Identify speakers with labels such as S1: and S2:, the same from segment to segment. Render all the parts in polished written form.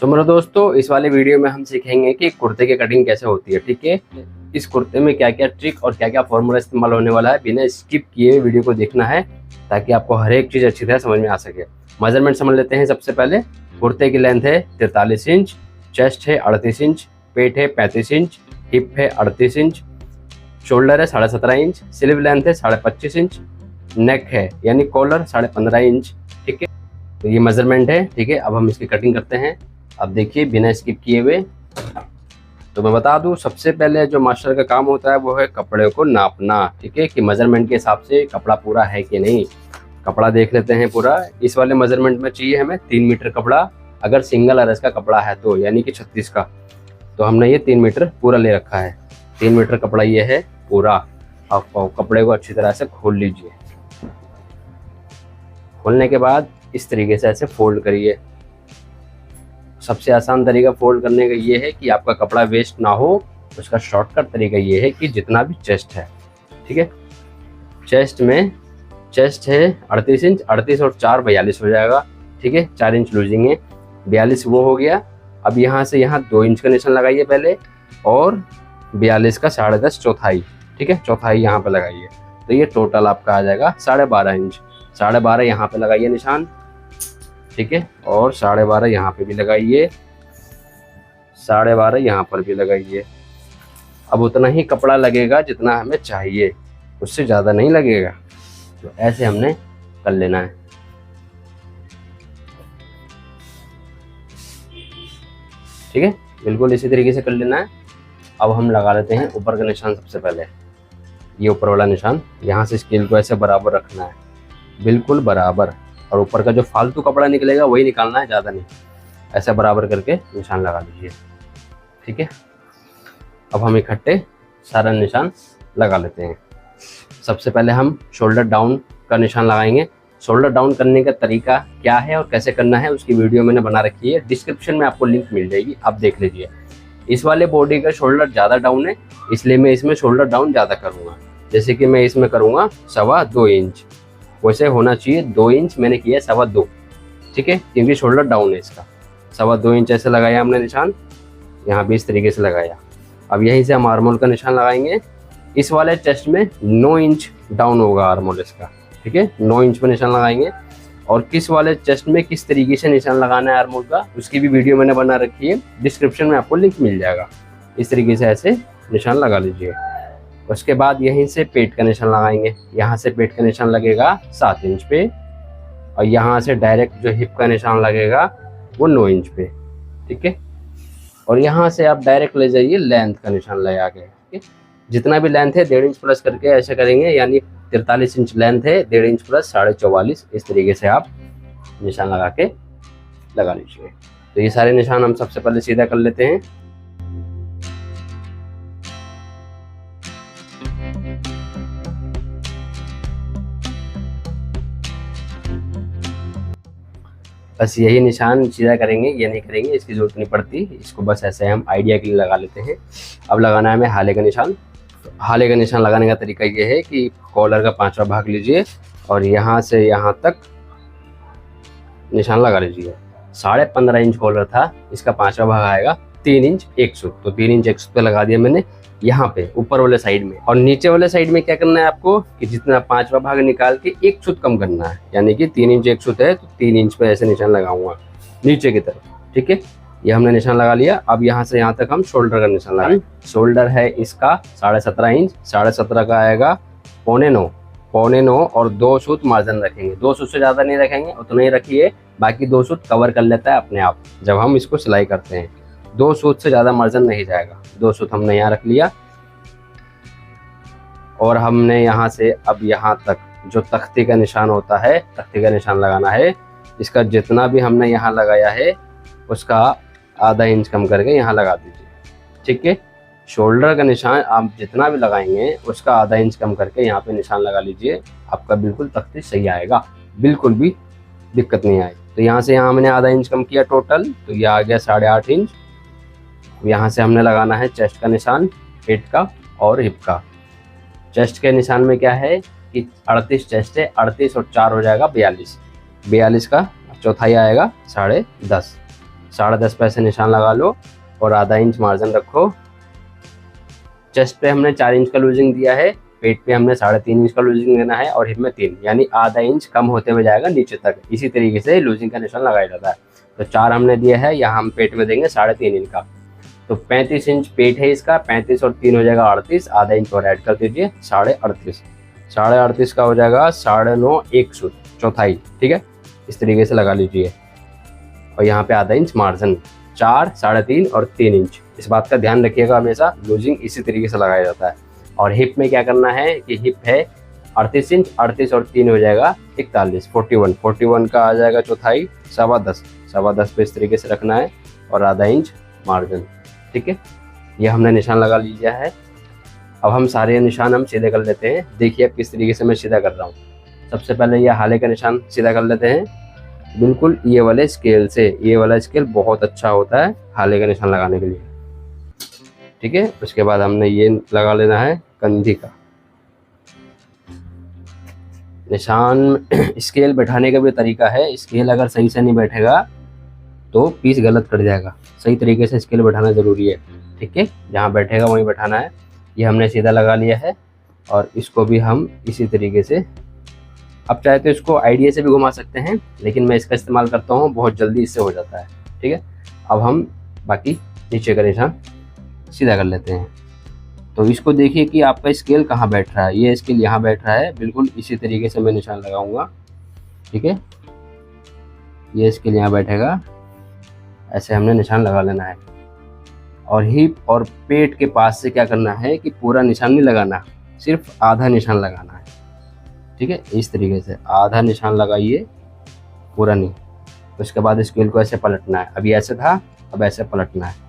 S1: तो मेरे दोस्तों, इस वाले वीडियो में हम सीखेंगे कि कुर्ते की कटिंग कैसे होती है। ठीक है, इस कुर्ते में क्या क्या ट्रिक और क्या क्या फॉर्मूला इस्तेमाल होने वाला है, बिना स्किप किए वीडियो को देखना है ताकि आपको हर एक चीज़ अच्छी तरह समझ में आ सके। मेजरमेंट समझ लेते हैं। सबसे पहले कुर्ते की लेंथ है 43 इंच, चेस्ट है 38 इंच, पेट है 35 इंच, हिप है 38 इंच, शोल्डर है 17.5 इंच, स्लीव लेंथ है 25.5 इंच, नेक है यानी कॉलर 15.5 इंच। ठीक है, तो ये मेजरमेंट है। ठीक है, अब हम इसकी कटिंग करते हैं। अब देखिए बिना स्किप किए हुए। तो मैं बता दूं, सबसे पहले जो मास्टर का काम होता है वो है कपड़े को नापना। ठीक है, कि मेजरमेंट के हिसाब से कपड़ा पूरा है कि नहीं। कपड़ा देख लेते हैं पूरा। इस वाले मेजरमेंट में चाहिए हमें 3 मीटर कपड़ा, अगर सिंगल अरस का कपड़ा है तो, यानी कि 36 का। तो हमने ये 3 मीटर पूरा ले रखा है। 3 मीटर कपड़ा ये है पूरा। अब कपड़े को अच्छी तरह से खोल लीजिए। खोलने के बाद इस तरीके से ऐसे फोल्ड करिए। सबसे आसान तरीका फोल्ड करने का ये है कि आपका कपड़ा वेस्ट ना हो। उसका शॉर्टकट तरीका ये है कि जितना भी चेस्ट है, ठीक है, चेस्ट है 38 इंच, 38 और 4 42 हो जाएगा। ठीक है, 4 इंच लूजिंग है, 42 वो हो गया। अब यहाँ से यहाँ 2 इंच का निशान लगाइए पहले, और 42 का 10.5 चौथाई। ठीक है, चौथाई यहाँ पे लगाइए। तो ये टोटल आपका आ जाएगा 12.5 इंच। 12.5 यहाँ पे लगाइए निशान। ठीक है, और 12.5 यहाँ पे भी लगाइए, 12.5 यहाँ पर भी लगाइए। अब उतना ही कपड़ा लगेगा जितना हमें चाहिए, उससे ज़्यादा नहीं लगेगा। तो ऐसे हमने कर लेना है। ठीक है, बिल्कुल इसी तरीके से कर लेना है। अब हम लगा लेते हैं ऊपर का निशान। सबसे पहले ये ऊपर वाला निशान, यहाँ से स्केल को ऐसे बराबर रखना है, बिल्कुल बराबर। और ऊपर का जो फालतू कपड़ा निकलेगा वही निकालना है, ज़्यादा नहीं। ऐसे बराबर करके निशान लगा लीजिए। ठीक है, अब हम इकट्ठे सारा निशान लगा लेते हैं। सबसे पहले हम शोल्डर डाउन का निशान लगाएंगे। शोल्डर डाउन करने का तरीका क्या है और कैसे करना है, उसकी वीडियो मैंने बना रखी है, डिस्क्रिप्शन में आपको लिंक मिल जाएगी, आप देख लीजिए। इस वाले बॉडी का शोल्डर ज़्यादा डाउन है, इसलिए मैं इसमें शोल्डर डाउन ज़्यादा करूँगा। जैसे कि मैं इसमें करूँगा 2.25 इंच, वैसे होना चाहिए 2 इंच, मैंने किया 2.25। ठीक है, क्योंकि शोल्डर डाउन है इसका। 2.25 इंच ऐसे लगाया हमने निशान, यहाँ भी इस तरीके से लगाया। अब यहीं से हम आर्मोल का निशान लगाएंगे। इस वाले चेस्ट में 9 इंच डाउन होगा आर्मोल इसका। ठीक है, 9 इंच पर निशान लगाएंगे। और किस वाले चेस्ट में किस तरीके से निशान लगाना है आर्मोल का, उसकी भी वीडियो मैंने बना रखी है, डिस्क्रिप्शन में आपको लिंक मिल जाएगा। इस तरीके से ऐसे निशान लगा लीजिए। उसके बाद यहीं से पेट का निशान लगाएंगे। यहाँ से पेट का निशान लगेगा 7 इंच पे, और यहाँ से डायरेक्ट जो हिप का निशान लगेगा वो 9 इंच पे। ठीक है, और यहाँ से आप डायरेक्ट ले जाइए लेंथ का निशान लगा के। ठीक है, जितना भी लेंथ है 1.5 इंच प्लस करके ऐसे करेंगे, यानी 43 इंच लेंथ है, 1.5 इंच प्लस 44.5, इस तरीके से आप निशान लगा के लगा लीजिए। तो ये सारे निशान हम सबसे पहले सीधा कर लेते हैं। बस यही निशान सीधा करेंगे, ये नहीं करेंगे, इसकी जरूरत नहीं पड़ती। इसको बस ऐसे हम आइडिया के लिए लगा लेते हैं। अब लगाना है हमें हाले का निशान। हाले का निशान लगाने का तरीका ये है कि कॉलर का 5वां भाग लीजिए और यहाँ से यहाँ तक निशान लगा लीजिए। 15.5 इंच कॉलर था, इसका 5वां भाग आएगा 3 इंच 1 सूत। तो 3 इंच 1 सूत पे लगा दिया मैंने यहाँ पे ऊपर वाले साइड में। और नीचे वाले साइड में क्या करना है आपको कि जितना 5वां भाग निकाल के 1 सूत कम करना है, यानी कि 3 इंच 1 सूत है तो 3 इंच पे ऐसे निशान लगाऊंगा नीचे की तरफ। ठीक है, ये हमने निशान लगा लिया। अब यहाँ से यहाँ तक हम शोल्डर का निशान लगाएंगे। शोल्डर है इसका 17.5 इंच, 17.5 का आएगा 8.25 और 2 सूत मार्जिन रखेंगे। 2 सूत से ज़्यादा नहीं रखेंगे, उतना ही रखिए, बाकी 2 सूत कवर कर लेता है अपने आप जब हम इसको सिलाई करते हैं। 2 सूत से ज़्यादा मार्जिन नहीं जाएगा। 2 सूत हमने यहाँ रख लिया, और हमने यहाँ से अब यहाँ तक जो तख्ती का निशान होता है, तख्ती का निशान लगाना है। इसका जितना भी हमने यहाँ लगाया है उसका आधा इंच कम करके यहाँ लगा दीजिए। ठीक है, शोल्डर का निशान आप जितना भी लगाएंगे उसका आधा इंच कम करके यहाँ पे निशान लगा लीजिए। आपका बिल्कुल तख्ती सही आएगा, बिल्कुल भी दिक्कत नहीं आएगी। तो यहाँ से यहाँ हमने आधा इंच कम किया टोटल, तो ये आ गया 8.5 इंच। यहाँ से हमने लगाना है चेस्ट का निशान, पेट का और हिप का। चेस्ट के निशान में क्या है कि 38 चेस्ट है, 38 और 4 हो जाएगा 42। 42 का चौथाई आएगा 10.5। 10.5 पे ऐसे निशान लगा लो और आधा इंच मार्जिन रखो। चेस्ट पे हमने 4 इंच का लूजिंग दिया है, पेट पे हमने 3.5 इंच का लूजिंग देना है और हिप में 3, यानी आधा इंच कम होते हुए जाएगा नीचे तक। इसी तरीके से लूजिंग का निशान लगाया जाता है। तो 4 हमने दिया है, यहाँ हम पेट में देंगे 3.5 इंच का। तो 35 इंच पेट है इसका, 35 और 3 हो जाएगा 38, आधा इंच और ऐड कर दीजिए 38.5। 38.5 का हो जाएगा 9.5 1 चौथाई, ठीक है। इस तरीके से लगा लीजिए और यहाँ पे आधा इंच मार्जिन, 4, 3.5 और 3 इंच। इस बात का ध्यान रखिएगा, हमेशा लूजिंग इसी तरीके से लगाया जाता है। और हिप में क्या करना है कि हिप है 38 इंच, 38 और 3 हो जाएगा 41, 41 का आ जाएगा चौथाई, 10.25 पे इस तरीके से रखना है और आधा इंच मार्जिन, ठीक है। ये हमने निशान लगा लिया है। अब हम सारे निशान हम सीधे कर लेते हैं। देखिए अब किस तरीके से मैं सीधा कर रहा हूँ। सबसे पहले ये हाले का निशान सीधा कर लेते हैं, बिल्कुल ये वाले स्केल से। ये वाला स्केल बहुत अच्छा होता है हाले का निशान लगाने के लिए, ठीक है। उसके बाद हमने ये लगा लेना है कंधी का निशान। स्केल बैठाने का भी तरीका है, स्केल अगर सही से नहीं बैठेगा तो पीस गलत कट जाएगा। सही तरीके से स्केल बैठाना ज़रूरी है, ठीक है। जहाँ बैठेगा वहीं बैठाना है। ये हमने सीधा लगा लिया है और इसको भी हम इसी तरीके से, अब चाहे तो इसको आइडिया से भी घुमा सकते हैं, लेकिन मैं इसका इस्तेमाल करता हूँ, बहुत जल्दी इससे हो जाता है, ठीक है। अब हम बाकी नीचे का निशान सीधा कर लेते हैं। तो इसको देखिए कि आपका स्केल कहाँ बैठ रहा है। ये स्केल यहाँ बैठ रहा है, बिल्कुल इसी तरीके से मैं निशान लगाऊंगा, ठीक है। ये स्केल यहाँ बैठेगा, ऐसे हमने निशान लगा लेना है। और हिप और पेट के पास से क्या करना है कि पूरा निशान नहीं लगाना, सिर्फ आधा निशान लगाना है, ठीक है। इस तरीके से आधा निशान लगाइए, पूरा नहीं। उसके बाद स्केल को ऐसे पलटना है। अभी ऐसे था, अब ऐसे पलटना है।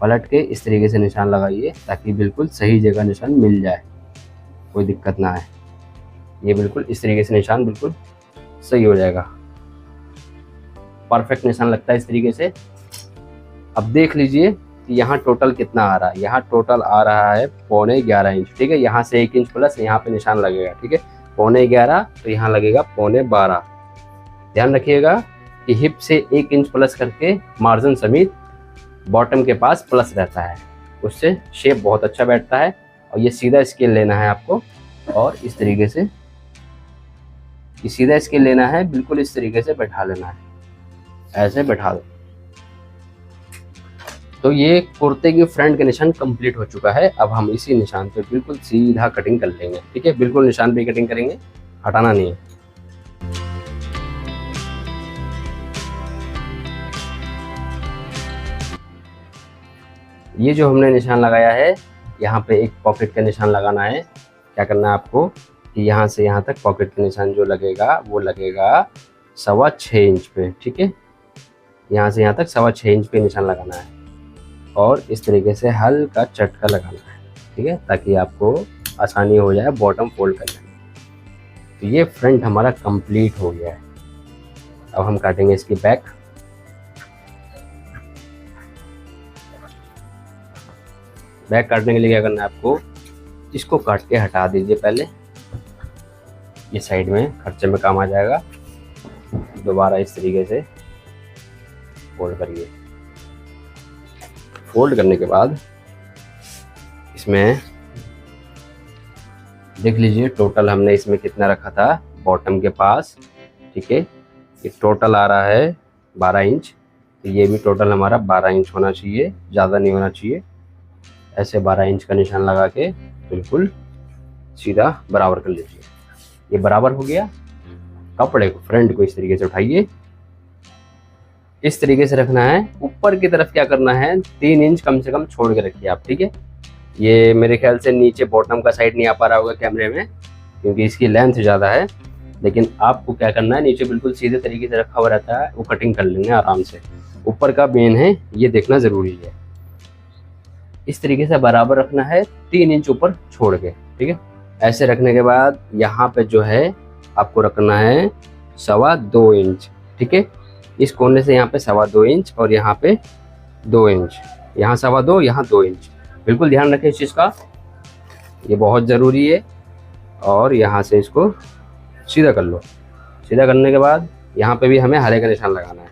S1: पलट के इस तरीके से निशान लगाइए ताकि बिल्कुल सही जगह निशान मिल जाए, कोई दिक्कत ना आए। ये बिल्कुल इस तरीके से निशान बिल्कुल सही हो जाएगा, परफेक्ट निशान लगता है इस तरीके से। अब देख लीजिए कि यहाँ टोटल कितना आ रहा है। यहाँ टोटल आ रहा है 11.25 इंच, ठीक है। यहाँ से 1 इंच प्लस यहाँ पे निशान लगेगा, ठीक है। 11.25 तो यहाँ लगेगा 12.25। ध्यान रखिएगा कि हिप से 1 इंच प्लस करके मार्जिन समेत बॉटम के पास प्लस रहता है, उससे शेप बहुत अच्छा बैठता है। और ये सीधा स्केल लेना है आपको और इस तरीके से ये सीधा स्केल लेना है, बिल्कुल इस तरीके से बैठा लेना है, ऐसे बैठा दो। तो ये कुर्ते की फ्रंट का निशान कंप्लीट हो चुका है। अब हम इसी निशान पे बिल्कुल सीधा कटिंग कर लेंगे, ठीक है। बिल्कुल निशान पे कटिंग करेंगे, हटाना नहीं है। ये जो हमने निशान लगाया है, यहाँ पे एक पॉकेट का निशान लगाना है। क्या करना है आपको कि यहाँ से यहाँ तक पॉकेट का निशान जो लगेगा वो लगेगा 6.25 इंच पे, ठीक है। यहाँ से यहाँ तक 6.25 इंच पे निशान लगाना है और इस तरीके से हल्का चटका लगाना है, ठीक है, ताकि आपको आसानी हो जाए बॉटम फोल्ड करने में। तो ये फ्रंट हमारा कंप्लीट हो गया है। अब हम काटेंगे इसकी बैक। बैक काटने के लिए क्या करना है आपको, इसको काट के हटा दीजिए पहले, ये साइड में खर्चे में काम आ जाएगा। दोबारा इस तरीके से फोल्ड करिए। फोल्ड करने के बाद इसमें देख लीजिए टोटल हमने इसमें कितना रखा था बॉटम के पास, ठीक है। ये टोटल आ रहा है 12 इंच, तो ये भी टोटल हमारा 12 इंच होना चाहिए, ज़्यादा नहीं होना चाहिए। ऐसे 12 इंच का निशान लगा के बिल्कुल सीधा बराबर कर लीजिए। ये बराबर हो गया। कपड़े को फ्रंट को इस तरीके से उठाइए, इस तरीके से रखना है। ऊपर की तरफ क्या करना है, 3 इंच कम से कम छोड़ के रखिए आप, ठीक है। ये मेरे ख्याल से नीचे बॉटम का साइड नहीं आ पा रहा होगा कैमरे में, क्योंकि इसकी लेंथ ज़्यादा है। लेकिन आपको क्या करना है, नीचे बिल्कुल सीधे तरीके से रखा हुआ रहता है, वो कटिंग कर लेना है आराम से। ऊपर का मेन है, ये देखना ज़रूरी है। इस तरीके से बराबर रखना है, 3 इंच ऊपर छोड़ के, ठीक है। ऐसे रखने के बाद यहाँ पे जो है आपको रखना है 2.25 इंच, ठीक है। इस कोने से यहाँ पे 2.25 इंच और यहाँ पे 2 इंच, यहाँ 2.25, यहाँ 2 इंच। बिल्कुल ध्यान रखें इस चीज़ का, ये बहुत ज़रूरी है। और यहाँ से इसको सीधा कर लो। सीधा करने के बाद यहाँ पे भी हमें हरे का निशान लगाना है,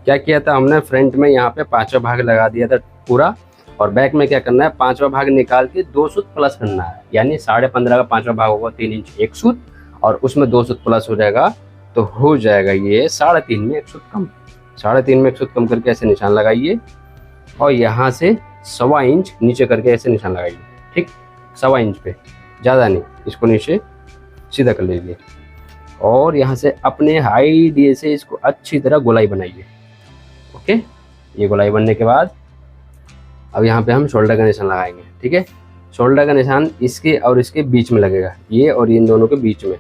S1: क्या किया था हमने, फ्रंट में यहाँ पे 5वां भाग लगा दिया था पूरा, और बैक में क्या करना है, 5वां भाग निकाल के 2 सूत प्लस करना है, यानी 15.5 का 5वां भाग होगा 3 इंच 1 सूत, और उसमें 2 सूत प्लस हो जाएगा, तो हो जाएगा ये 3.5 में 1 सूत कम। 3.5 में 1 सूत कम करके ऐसे निशान लगाइए, और यहाँ से 1.25 इंच नीचे करके ऐसे निशान लगाइए। ठीक, 1.25 इंच पे, ज़्यादा नहीं, इसको नीचे सीधा कर लीजिए, और यहाँ से अपने आइडिया से इसको अच्छी तरह गोलाई बनाइए। ओके, ये गोलाई बनने के बाद अब यहाँ पे हम शोल्डर का निशान लगाएंगे। ठीक है, शोल्डर का निशान इसके और इसके बीच में लगेगा, ये और इन दोनों के बीच में,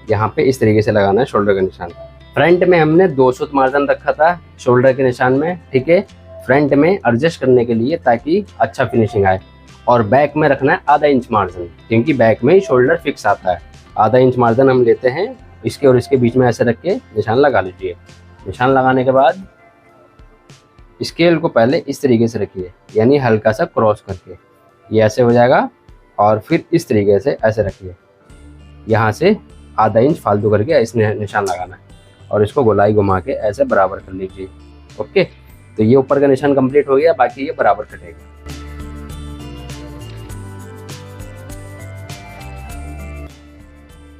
S1: यहाँ पे इस तरीके से लगाना है शोल्डर का निशान। फ्रंट में हमने 2 सूत मार्जिन रखा था शोल्डर के निशान में। ठीक है, फ्रंट में एडजस्ट करने के लिए ताकि अच्छा फिनिशिंग आए, और बैक में रखना है आधा इंच मार्जिन, क्योंकि बैक में ही शोल्डर फिक्स आता है। आधा इंच मार्जिन हम लेते हैं, इसके और इसके बीच में ऐसे रख के निशान लगा लीजिए। निशान लगाने के बाद स्केल को पहले इस तरीके से रखिए, यानी हल्का सा क्रॉस करके, ये ऐसे हो जाएगा, और फिर इस तरीके से ऐसे रखिए, यहाँ से आधा इंच फालतू करके इस निशान लगाना है, और इसको गोलाई घुमा के ऐसे बराबर कर लीजिए। ओके, तो ये ऊपर का निशान कंप्लीट हो गया, बाकी ये बराबर कटेगा।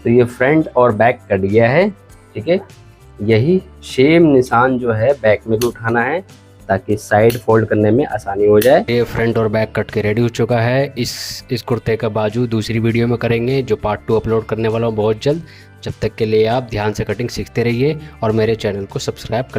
S1: तो ये फ्रंट और बैक कट गया है। ठीक है, यही सेम निशान जो है बैक में भी उठाना है, ताकि साइड फोल्ड करने में आसानी हो जाए। ये फ्रंट और बैक कट के रेडी हो चुका है। इस कुर्ते का बाजू दूसरी वीडियो में करेंगे, जो पार्ट 2 अपलोड करने वाला हूँ बहुत जल्द। जब तक के लिए आप ध्यान से कटिंग सीखते रहिए और मेरे चैनल को सब्सक्राइब कर